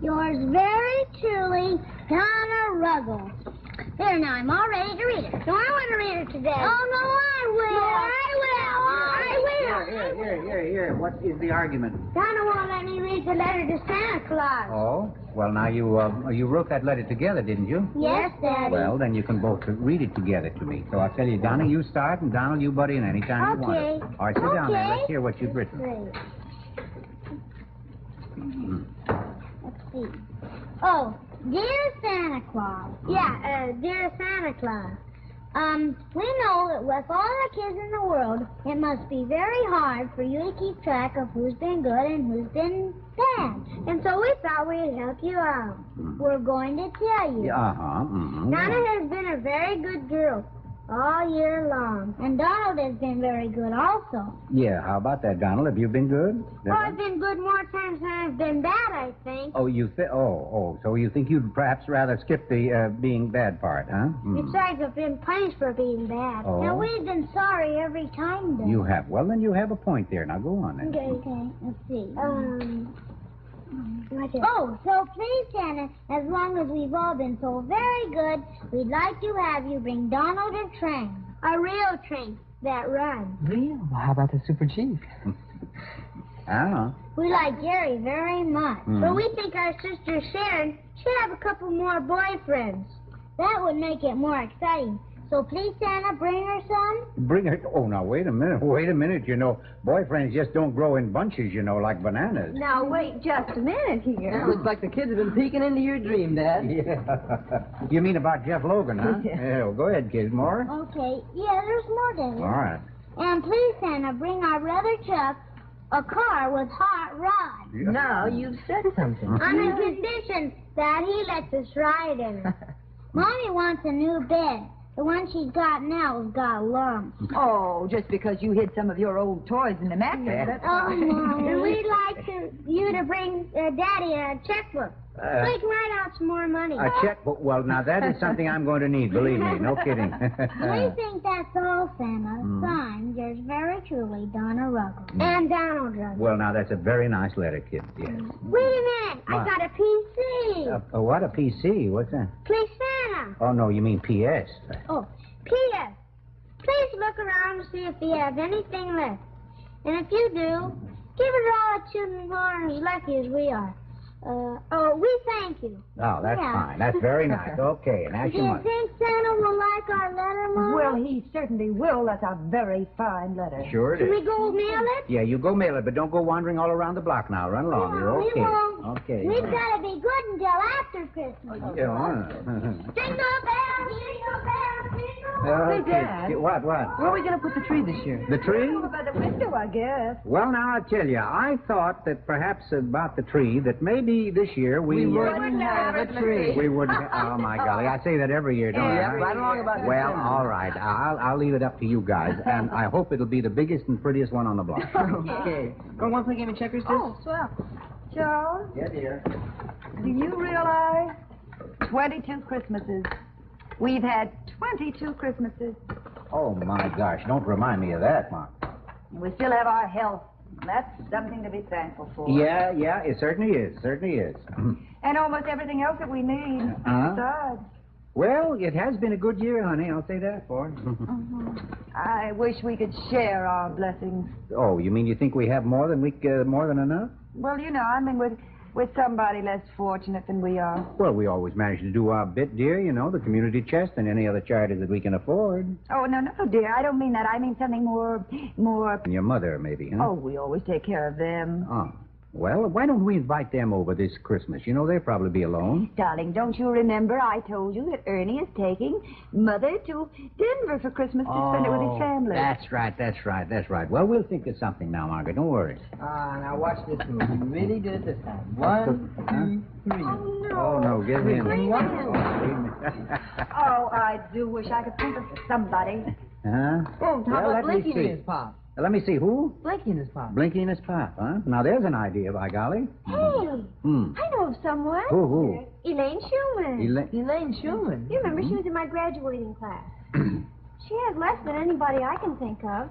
Yours very truly, Donna Ruggles. There, now, I'm all ready to read it. No, I want to read it today. Oh, no, I will. No, I will. Here. What is the argument? Donna won't let me read the letter to Santa Claus. Oh, well, now, you wrote that letter together, didn't you? Yes, Daddy. Well, then you can both read it together to me. So I'll tell you, Donna, you start, and Donald, you butt in anytime you want it. All right, sit down there. Let's hear what you've written. Great. Let's see. Oh, dear Santa Claus. Yeah, dear Santa Claus. We know that with all the kids in the world, it must be very hard for you to keep track of who's been good and who's been bad. And so we thought we'd help you out. We're going to tell you. Donna has been a very good girl all year long. And Donald has been very good also. Yeah, how about that, Donald? Have you been good? Oh, I've been good more times than I've been bad, I think. Oh, so you think you'd perhaps rather skip the being bad part, huh? Besides, I've been punished for being bad. Oh. Now, we've been sorry every time, though. You have. Well, then you have a point there. Now, go on, then. Okay, let's see. Oh, so please, Santa, as long as we've all been so very good, we'd like to have you bring Donald a train. A real train that runs. Real? Well, how about the Super Chief? We like Gary very much. But we think our sister Sharon should have a couple more boyfriends. That would make it more exciting. So please, Santa, bring her some. Bring her? Oh, now, wait a minute. You know, boyfriends just don't grow in bunches, like bananas. Now, wait just a minute here. Looks like the kids have been peeking into your dream, Dad. Yeah. You mean about Jeff Logan, huh? Yeah, well, go ahead, kids. More? Okay. Yeah, there's more, Daddy. All right. And please, Santa, bring our brother Chuck a car with hot rods. Yeah. Now, you've said something. On the condition that he lets us ride in it. Mommy wants a new bed. The one she's got now has got lumps. Oh, just because you hid some of your old toys in the mattress. That's Oh, no. And we'd like you to bring Daddy a checkbook. We can write out some more money. A checkbook? Well, now, that is something I'm going to need, believe me. No kidding. We think that's all, Santa. Signed, yours very truly, Donna Ruggles. And Donald Ruggles. Well, now, that's a very nice letter, kid. Yes. Wait a minute. I got a PC. What, a PC? What's that? Please, Santa. Oh, no, you mean PS. Oh, P.S. Please look around to see if you have anything left. And if you do, give it all to children who aren't as lucky as we are. We thank you. Oh, that's fine. That's very nice. Okay, and that's Do you think Santa will like our letter, Mom? Well, he certainly will. That's a very fine letter. Sure it Can is. we go mail it? Yeah, you go mail it, but don't go wandering all around the block now. Run along. You're okay. We won't. Okay. We've got to be good until after Christmas. Yeah. Jingle bells, jingle bells, jingle. Okay. Hey, Dad. What? Where are we going to put the tree this year? The tree? Over by the window, I guess. Well, now, I'll tell you, I thought that perhaps about the tree, that maybe this year we wouldn't have a tree. We wouldn't. Oh, my golly. I say that every year, don't I? Yeah, right along about Well, December. all right. I'll leave it up to you guys, and I hope it'll be the biggest and prettiest one on the block. Okay. Want to play a game of checkers, sis? Oh, swell. Joe, Yeah, dear. do you realize 22 Christmases? We've had 22 Christmases. Oh, my gosh. Don't remind me of that, Mom. We still have our health. That's something to be thankful for. Yeah, it certainly is. Certainly is. And almost everything else that we need. Besides. Well, it has been a good year, honey. I'll say that for it. I wish we could share our blessings. Oh, you mean you think we have more than enough? Well, I mean, with somebody less fortunate than we are. Well, we always manage to do our bit, dear. The community chest and any other charities that we can afford. Oh, no, dear. I don't mean that. I mean something more... And your mother, maybe, huh? Oh, we always take care of them. Oh. Well, why don't we invite them over this Christmas? You know, they'll probably be alone. Darling, don't you remember I told you that Ernie is taking Mother to Denver for Christmas to spend it with his family? That's right. Well, we'll think of something now, Margaret. Don't worry. Now watch this move. You really did it this time. 1, 2, 3. Oh, no, give in. Oh, I do wish I could think of somebody. Huh? Oh, how about Blinky see. and his pop? Let me see, who? Blinky and his pop. Blinky and his pop, huh? Now, there's an idea, by golly. Hey, I know of someone. Who? Elaine Schumann. Elaine Schumann. You remember she was in my graduating class. She has less than anybody I can think of.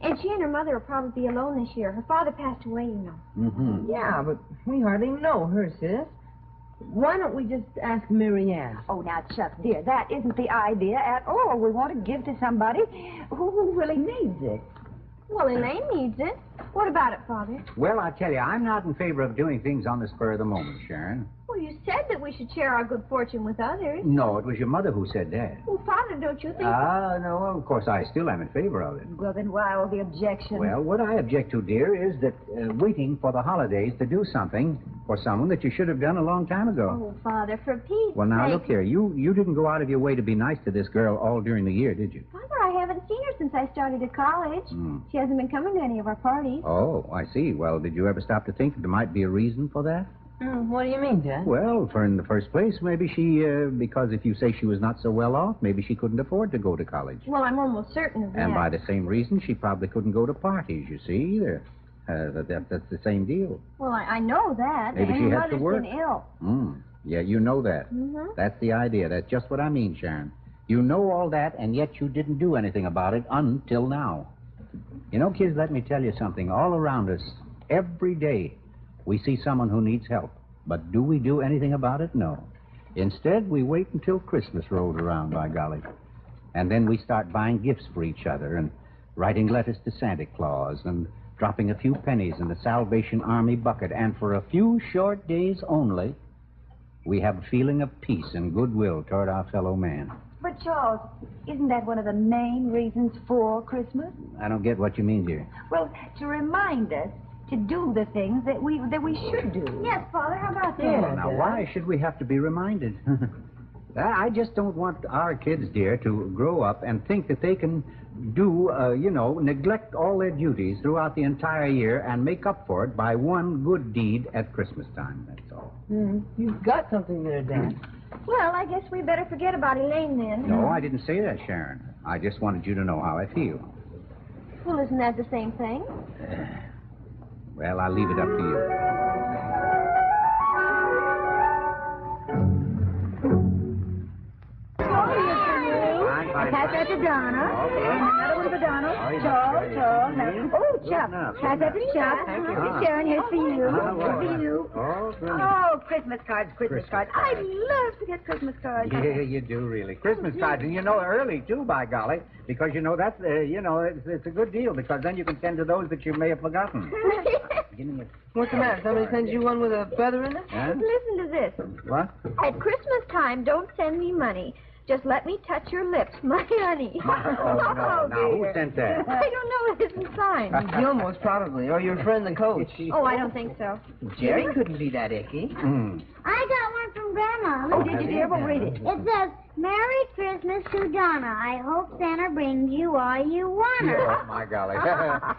And she and her mother will probably be alone this year. Her father passed away, you know. Mm-hmm. Yeah, but we hardly know her, sis. Why don't we just ask Mary Ann? Oh, now, Chuck, dear, that isn't the idea at all. We want to give to somebody who really needs it. Well, Elaine needs it. What about it, Father? Well, I tell you, I'm not in favor of doing things on the spur of the moment, Sharon. Well, you said that we should share our good fortune with others. No, it was your mother who said that. Well, Father, don't you think... No, of course, I still am in favor of it. Well, then why all the objection? Well, what I object to, dear, is that waiting for the holidays to do something for someone that you should have done a long time ago. Oh, Father, for Pete's Well, now, sake. look here. You didn't go out of your way to be nice to this girl all during the year, did you? Father, I haven't seen her since I started at college. She hasn't been coming to any of our parties. Oh, I see. Well, did you ever stop to think that there might be a reason for that? What do you mean, Dad? Well, in the first place, maybe she, because if you say she was not so well off, maybe she couldn't afford to go to college. Well, I'm almost certain of that. And by the same reason, she probably couldn't go to parties, you see, either. That's the same deal. Well, I know that. Maybe and she her has to mother's work. been ill. Yeah, you know that. Mm-hmm. That's the idea. That's just what I mean, Sharon. You know all that, and yet you didn't do anything about it until now. You know, kids, let me tell you something. All around us, every day, we see someone who needs help. But do we do anything about it? No. Instead, we wait until Christmas rolls around, by golly. And then we start buying gifts for each other and writing letters to Santa Claus and dropping a few pennies in the Salvation Army bucket. And for a few short days only, we have a feeling of peace and goodwill toward our fellow man. But, Charles, isn't that one of the main reasons for Christmas? I don't get what you mean, dear. Well, to remind us to do the things that we should do. Yes, Father, how about that? Yeah. Now, why should we have to be reminded? I just don't want our kids, dear, to grow up and think that they can do, neglect all their duties throughout the entire year and make up for it by one good deed at Christmas time. That's all. You've got something there, Dad. Well, I guess we better forget about Elaine then. No, I didn't say that, Sharon. I just wanted you to know how I feel. Well, isn't that the same thing? Well, I'll leave it up to you. Pass that to Donna. Another one for Donald. Charles. Oh, Chuck. Pass that to Chuck. Sharon, here's for you. For you. Oh, Christmas cards. I love to get Christmas cards. Yeah, you do, really. Christmas cards, and early, too, by golly, because, that's, it's a good deal, because then you can send to those that you may have forgotten. Give me What's the matter? Somebody sends you one with a feather in it? Huh? Listen to this. What? At Christmas time, don't send me money. Just let me touch your lips, my honey. Oh, no. Now, who sent that? I don't know. It isn't signed. Gilmore's probably, or your friend the coach. Oh, I don't think so. Jerry couldn't be that icky. I got one from Grandma. Oh, did you, dear? Well, read it. It says, Merry Christmas to Donna. I hope Santa brings you all you want. Oh, my golly.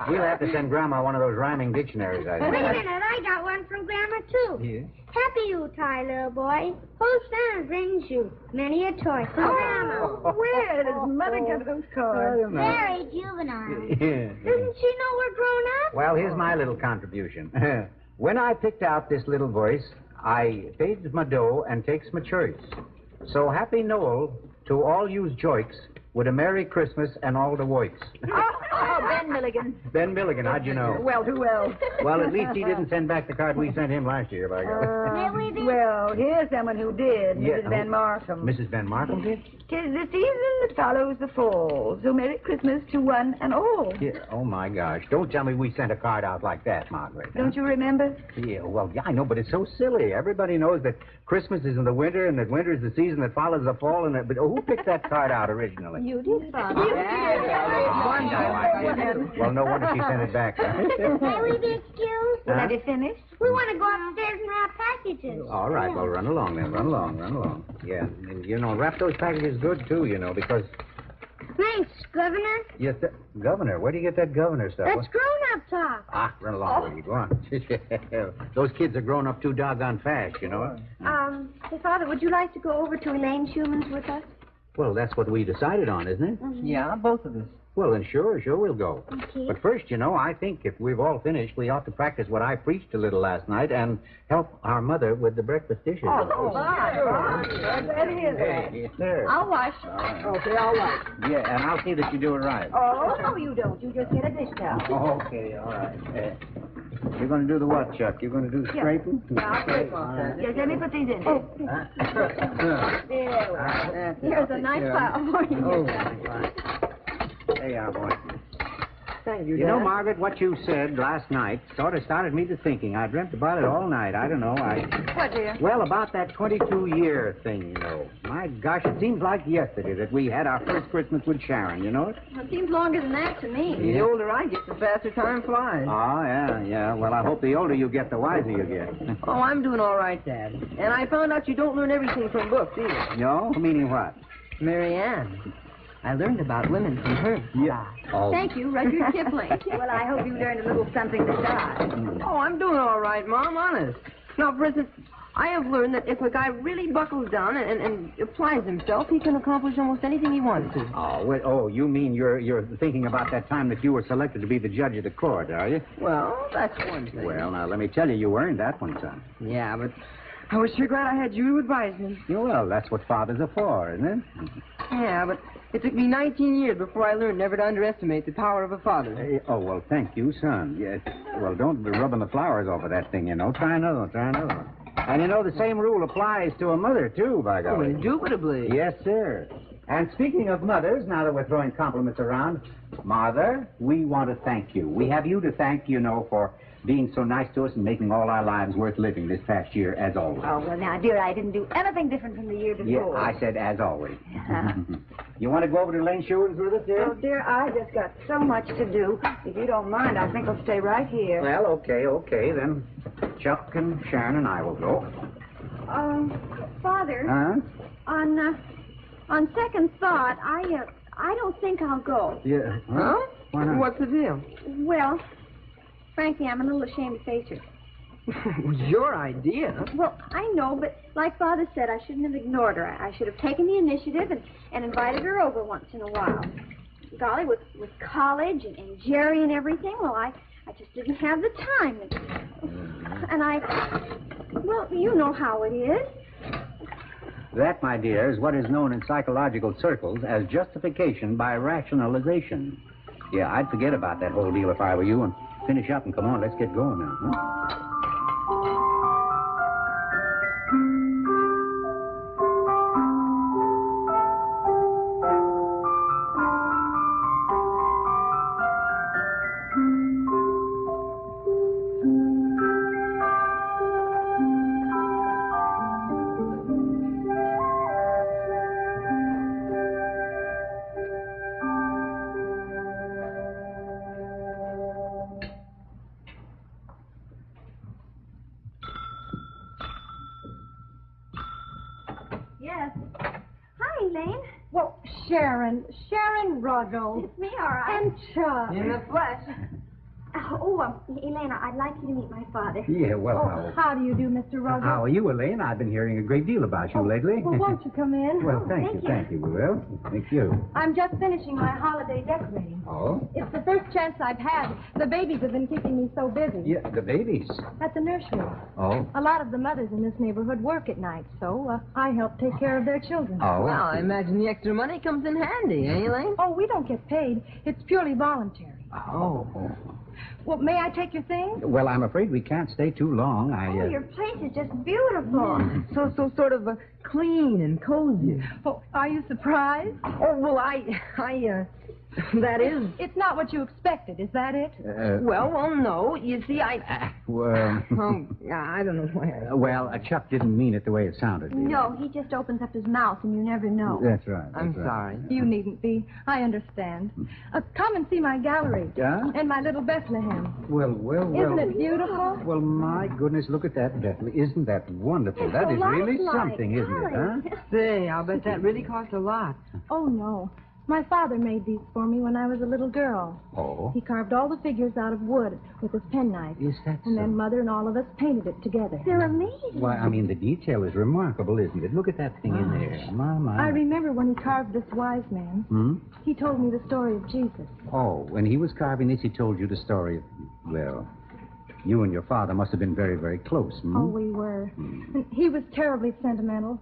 We'll have to send Grandma one of those rhyming dictionaries, I think. Wait a minute. I got one from Grandma, too. Yeah? Happy Yuletide, little boy. Hope Santa brings you many a toy from Grandma. Where does Mother get those cards? Very juvenile. Yeah. Doesn't she know we're grown up? Well, here's my little contribution. When I picked out this little voice, I pays my dough and takes my choice. So happy Noel to all yous joiks with a Merry Christmas and all the woiks. Oh, Ben Milligan. Ben Milligan, how'd you know? Well, too well. Well, at least he didn't send back the card we sent him last year, by God. May we be? Well, here's someone who did, Yeah, Mrs. Van Markham. Mrs. Van Markham did? 'Tis the season that follows the fall, so Merry Christmas to one and all. Yeah. Oh, my gosh. Don't tell me we sent a card out like that, Margaret. Don't you remember? Yeah, well, yeah, I know, but it's so silly. Everybody knows that Christmas is in the winter and that winter is the season that follows the fall. But who picked that card out originally? beauty, Father. Well, no wonder she sent it back. May we be excused? Huh? Have you finished? We want to go upstairs and wrap packages. All right, well, run along then. Run along. Yeah, and, wrap those packages good, too, because... Thanks, Governor. Yes, Governor. Where do you get that governor stuff? That's grown-up talk. Run along with you. Go on. Those kids are growing up too doggone fast, Hey, Father, would you like to go over to Elaine Schumann's with us? Well, that's what we decided on, isn't it? Mm-hmm. Yeah, both of us. Well, then sure, we'll go. Okay. But first, I think if we've all finished, we ought to practice what I preached a little last night and help our mother with the breakfast dishes. Hey, there. I'll wash. Okay, all right. Yeah, and I'll see that you do it right. Oh, no, you don't. You just get a dish towel. Okay, all right. You're going to do the what, Chuck? You're going to do the scraping? Yeah, I'll scrape off that. Yes, let me put these in there. Here's a nice pile for you. There you are, boy. Thank you, You Dad. know, Margaret, what you said last night sort of started me to thinking. I dreamt about it all night. I don't know. What, dear? Well, about that 22-year thing, My gosh, it seems like yesterday that we had our first Christmas with Sharon, you know it? Well, it seems longer than that to me. The older I get, the faster time flies. Oh, yeah. Well, I hope the older you get, the wiser you get. Oh, I'm doing all right, Dad. And I found out you don't learn everything from books, either. No? Meaning what? Mary Ann. I learned about women from her. Yeah. Oh. Thank you, Rudyard Kipling. Well, I hope you learned a little something besides. Oh, I'm doing all right, Mom, honest. Now, for instance, I have learned that if a guy really buckles down and applies himself, he can accomplish almost anything he wants to. You mean you're thinking about that time that you were selected to be the judge of the court, are you? Well, that's one thing. Well, now, let me tell you earned that one, son. Yeah, but I was sure glad I had you to advise me. Yeah, well, that's what fathers are for, isn't it? Yeah, but it took me 19 years before I learned never to underestimate the power of a father. Well, thank you, son. Yes. Well, don't be rubbing the flowers off of that thing, Try another one. And the same rule applies to a mother, too, by Oh, golly. indubitably. Yes, sir. And speaking of mothers, now that we're throwing compliments around, Mother, we want to thank you. We have you to thank, for being so nice to us and making all our lives worth living this past year, as always. Oh, well, now, dear, I didn't do anything different from the year before. Yeah, I said as always. You want to go over to Elaine Schumann's with us, dear? Oh, dear, I just got so much to do. If you don't mind, I think I'll stay right here. Well, okay. Then Chuck and Sharon and I will go. Father, Huh? on second thought, I don't think I'll go. Yeah. Huh? Why not? What's the deal? Well, frankly, I'm a little ashamed to face her. It was your idea. Well, I know, but like Father said, I shouldn't have ignored her. I should have taken the initiative and invited her over once in a while. Golly, with college and Jerry and everything, well, I just didn't have the time. And well, you know how it is. That, my dear, is what is known in psychological circles as justification by rationalization. Yeah, I'd forget about that whole deal if I were you and finish up and come on, let's get going now, huh? Yes. Hi, Elaine. Well, Sharon Ruggles. It's me, all right. And Chuck. In the flesh. Elaine, I'd like you to meet my father. Yeah, well, Oh, how do you do, Mr. Ruggles? how are you, Elaine? I've been hearing a great deal about you lately. Well, won't you come in? Well, thank you, we will. Thank you. I'm just finishing my holiday decorating. Oh? It's the first chance I've had. The babies have been keeping me so busy. Yeah, the babies. At the nursery. Oh? A lot of the mothers in this neighborhood work at night, so I help take care of their children. Oh? Well, I imagine the extra money comes in handy, eh, Elaine? Oh, we don't get paid. It's purely voluntary. Oh. Well, may I take your things? Well, I'm afraid we can't stay too long. Your place is just beautiful. So sort of clean and cozy. Oh, are you surprised? Oh, well, That is... It's not what you expected, is that it? Well, no. You see, Well... Oh, I don't know why. Well, Chuck didn't mean it the way it sounded. No, he just opens up his mouth and you never know. That's right. I'm sorry. You needn't be. I understand. Come and see my gallery. Yeah? And my little Bethlehem. Well. Isn't it beautiful? Well, my goodness, look at that, Bethany. Isn't that wonderful? That is really something, isn't it, huh? Say, I'll bet that really cost a lot. Oh, no. My father made these for me when I was a little girl. Oh? He carved all the figures out of wood with his penknife. Is that And so? then Mother and all of us painted it together. They're amazing. Why, I mean, the detail is remarkable, isn't it? Look at that thing in there. My. I remember when he carved this wise man. Hmm? He told me the story of Jesus. Oh, when he was carving this, he told you the story of... Well, you and your father must have been very, very close, hmm? Oh, we were. And he was terribly sentimental.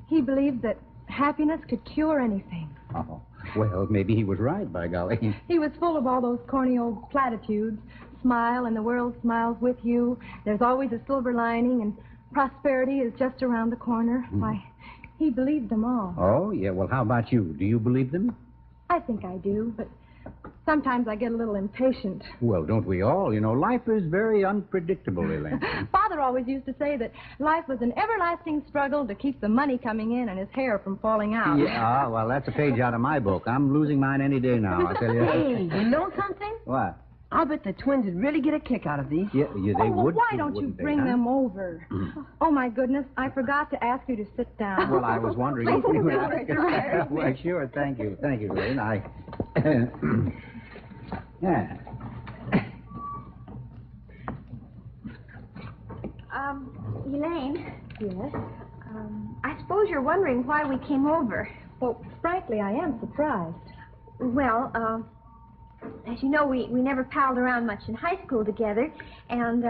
He believed that happiness could cure anything. Oh, well, maybe he was right, by golly. He was full of all those corny old platitudes. Smile and the world smiles with you. There's always a silver lining and prosperity is just around the corner. Why, he believed them all. Oh, yeah. Well, how about you? Do you believe them? I think I do, but sometimes I get a little impatient. Well, don't we all? You know, life is very unpredictable, Elaine. Father always used to say that life was an everlasting struggle to keep the money coming in and his hair from falling out. Yeah, well, that's a page out of my book. I'm losing mine any day now, I'll tell you. Hey, you know something? What? I'll bet the twins would really get a kick out of these. Yeah, they well, would. why don't you wouldn't they, bring huh? them over? Oh, my goodness, I forgot to ask you to sit down. Well, I was wondering if you would ask. Well, sure. Thank you, Elaine. Yeah. Elaine, Yes? I suppose you're wondering why we came over. Well, frankly, I am surprised. Well, as you know, we never palled around much in high school together, and,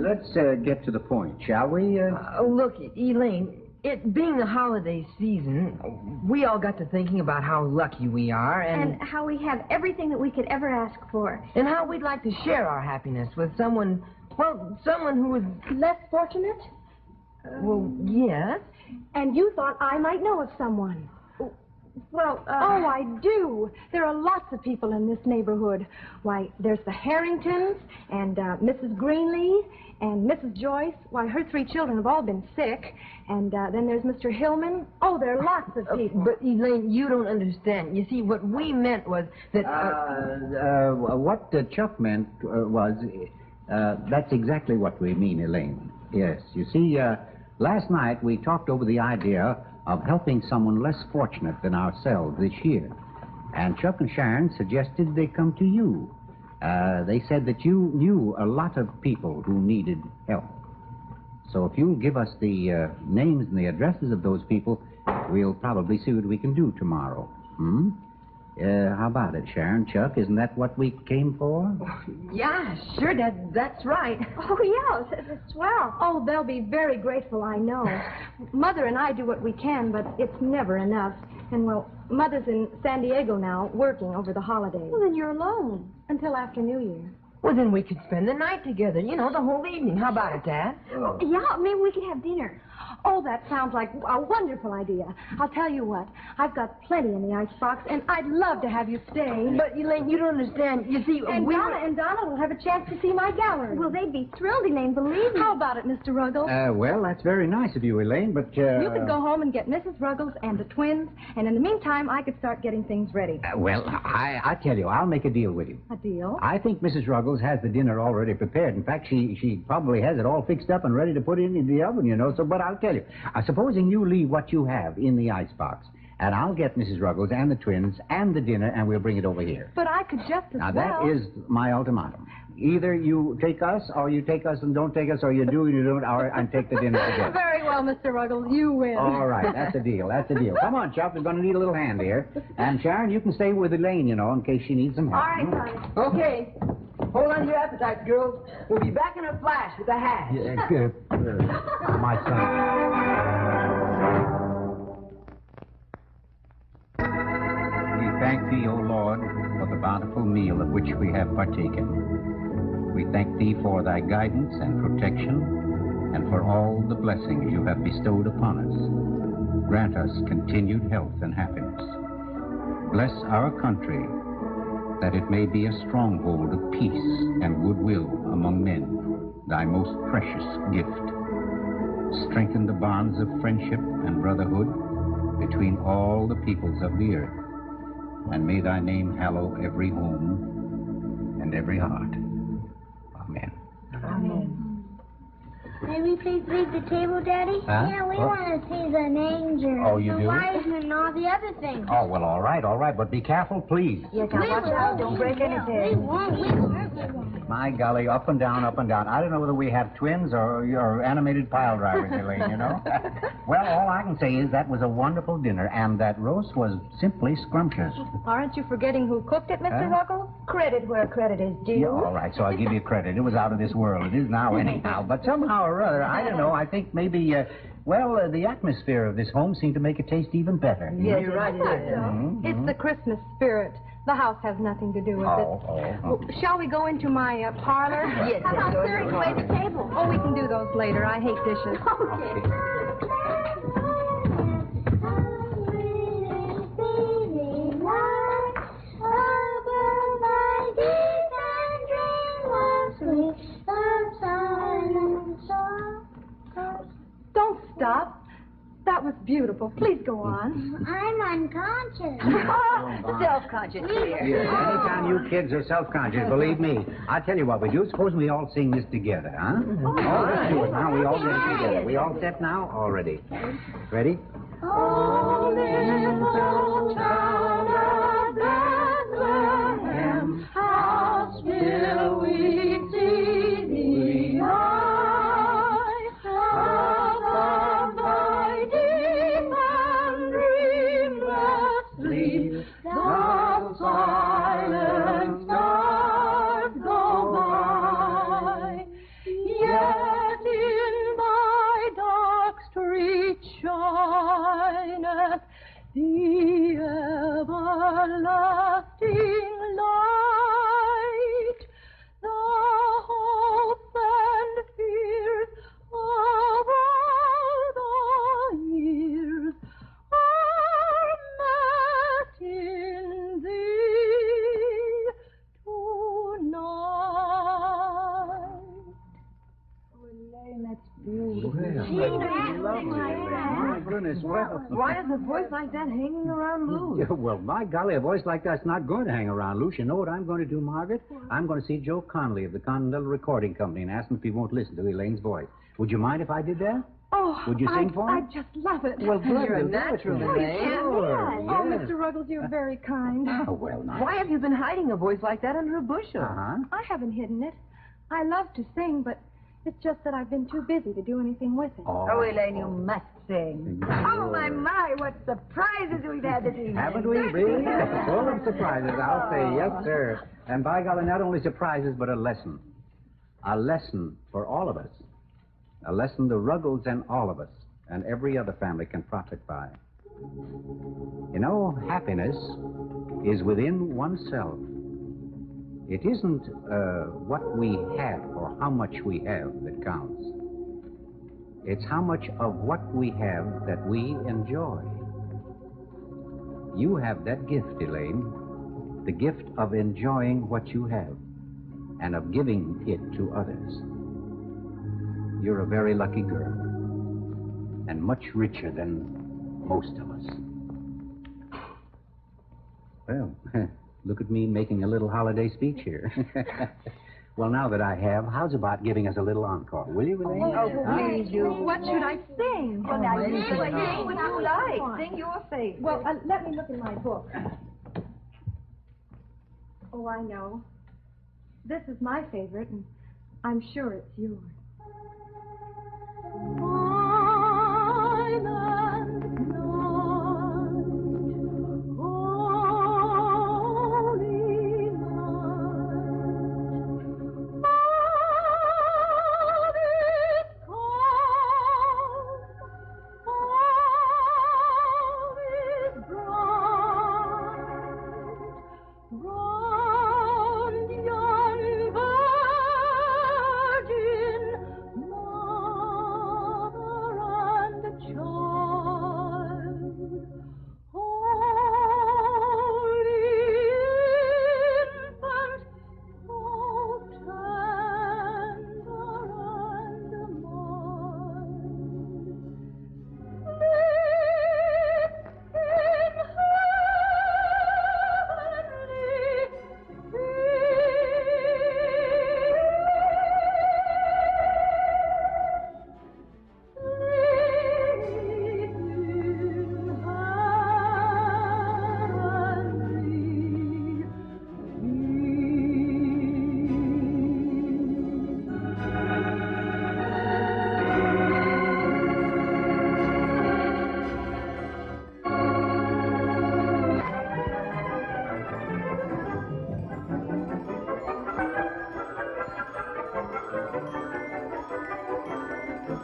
Let's get to the point, shall we? Look, Elaine, it being the holiday season, we all got to thinking about how lucky we are and how we have everything that we could ever ask for. and how we'd like to share our happiness with someone who is, Less fortunate? well, yes. And you thought I might know of someone. Well, Oh, I do. There are lots of people in this neighborhood. Why, there's the Harringtons and Mrs. Greenlee and Mrs. Joyce. Why, her 3 children have all been sick. And then there's Mr. Hillman. Oh, there are lots of people. But, Elaine, you don't understand. You see, what we meant was that... What Chuck meant was, that's exactly what we mean, Elaine. Yes. You see, last night we talked over the idea of helping someone less fortunate than ourselves this year. And Chuck and Sharon suggested they come to you. They said that you knew a lot of people who needed help. So if you'll give us the names and the addresses of those people, we'll probably see what we can do tomorrow. Hmm? How about it, Sharon? Chuck, isn't that what we came for? Yeah, sure, that's right. oh, yeah, that's swell. Oh, they'll be very grateful, I know. Mother and I do what we can, but it's never enough. And, well, Mother's in San Diego now, working over the holidays. Well, then you're alone. Until after New Year. Well, then we could spend the night together, the whole evening. How about it, Dad? Yeah, maybe we could have dinner. Oh, that sounds like a wonderful idea. I'll tell you what. I've got plenty in the icebox, and I'd love to have you stay. But, Elaine, you don't understand. You see, And Donna and Donna will have a chance to see my gallery. Well, they'd be thrilled, Elaine, believe me. How about it, Mr. Ruggles? Well, that's very nice of you, Elaine, but... You could go home and get Mrs. Ruggles and the twins, and in the meantime, I could start getting things ready. Well, I tell you, I'll make a deal with you. A deal? I think Mrs. Ruggles has the dinner already prepared. In fact, she probably has it all fixed up and ready to put in the oven, so, but I'll tell you. Supposing you leave what you have in the icebox, and I'll get Mrs. Ruggles and the twins and the dinner, and we'll bring it over here. But I could just as Now, well. that is my ultimatum. Either you take us, or you take us and don't take us, or you do and you don't, and take the dinner together. Very well, Mr. Ruggles. You win. All right, that's a deal. That's a deal. Come on, Chuck. We're going to need a little hand here. And, Sharon, you can stay with Elaine, in case she needs some help. All right, honey. Okay. Hold on to your appetites, girls. We'll be back in a flash with the hash. Yeah, good. My son. We thank thee, O Lord, for the bountiful meal of which we have partaken. We thank thee for thy guidance and protection, and for all the blessings you have bestowed upon us. Grant us continued health and happiness. Bless our country that it may be a stronghold of peace and goodwill among men, thy most precious gift. Strengthen the bonds of friendship and brotherhood between all the peoples of the earth, and may thy name hallow every home and every heart. Amen. Amen. May we please leave the table, Daddy? Huh? Yeah, we want to see the manger, Oh, you the do? wise men, and all the other things. Oh, well, all right, but be careful, please. Yes, now watch out. Don't break anything. We won't. My golly, up and down, up and down. I don't know whether we have twins or you're animated pile drivers, Elaine, you know? Well, all I can say is that was a wonderful dinner, and that roast was simply scrumptious. Aren't you forgetting who cooked it, Mr. Huh? Ruggles? Credit where credit is due. Yeah, all right, so I'll give you credit. It was out of this world. It is now, anyhow. But somehow or other, I don't know, I think maybe, the atmosphere of this home seemed to make it taste even better. Yes, you're right. It's the Christmas spirit. The house has nothing to do with it. Oh. Shall we go into my parlor? Yes, How about go clearing ahead. away the table? Oh, we can do those later. I hate dishes. Don't stop. That was beautiful. Please go on. I'm unconscious. Self-conscious here. Yes, anytime you kids are self-conscious, believe me. I'll tell you what we do. Suppose we all sing this together, huh? Let's do it now. We all get it together. We all set now? All ready. Ready? Oh, little town of Bethlehem, how still we see thee lie. Above thy deep and dreamless sleep, the silent stars go by. Yet in thy dark street shineth the everlasting light, the hopes and fears of all the years are met in thee tonight. Oh, Elaine, that's beautiful. My goodness, Why is a voice like that hanging around loose? Yeah, well, my golly, a voice like that's not going to hang around loose. You know what I'm going to do, Margaret? I'm going to see Joe Connolly of the Continental Recording Company and ask him if he won't listen to Elaine's voice. Would you mind if I did that? Oh, Would you sing for I him? just love it. Well, good. You're a We'll do it natural, then. Elaine. Sure, Oh, yes. Mr. Ruggles, you're very kind. Oh, well, now. Why have you been hiding a voice like that under a bushel? Uh-huh. I haven't hidden it. I love to sing, but it's just that I've been too busy to do anything with it. Oh, Elaine, you must sing. Oh, my, what surprises we've had this evening. Haven't we, really? Full of surprises, I'll say. Yes, sir. And by golly, not only surprises, but a lesson. A lesson for all of us. A lesson the Ruggles and all of us and every other family can profit by. You know, happiness is within oneself. It isn't what we have or how much we have that counts. It's how much of what we have that we enjoy. You have that gift, Elaine, the gift of enjoying what you have and of giving it to others. You're a very lucky girl and much richer than most of us. Well, look at me making a little holiday speech here. Well, now that I have, how's about giving us a little encore? Will you, Elaine? Oh, please, you. What should I sing? Oh, now, you sing sing what you like. Sing your favorite. Well, let me look in my book. Oh, I know. This is my favorite, and I'm sure it's yours. Silent night, holy night, all is calm, all is bright, round yon virgin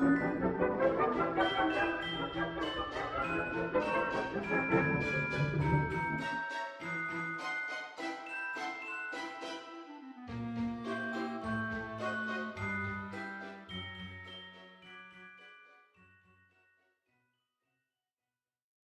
Thank you.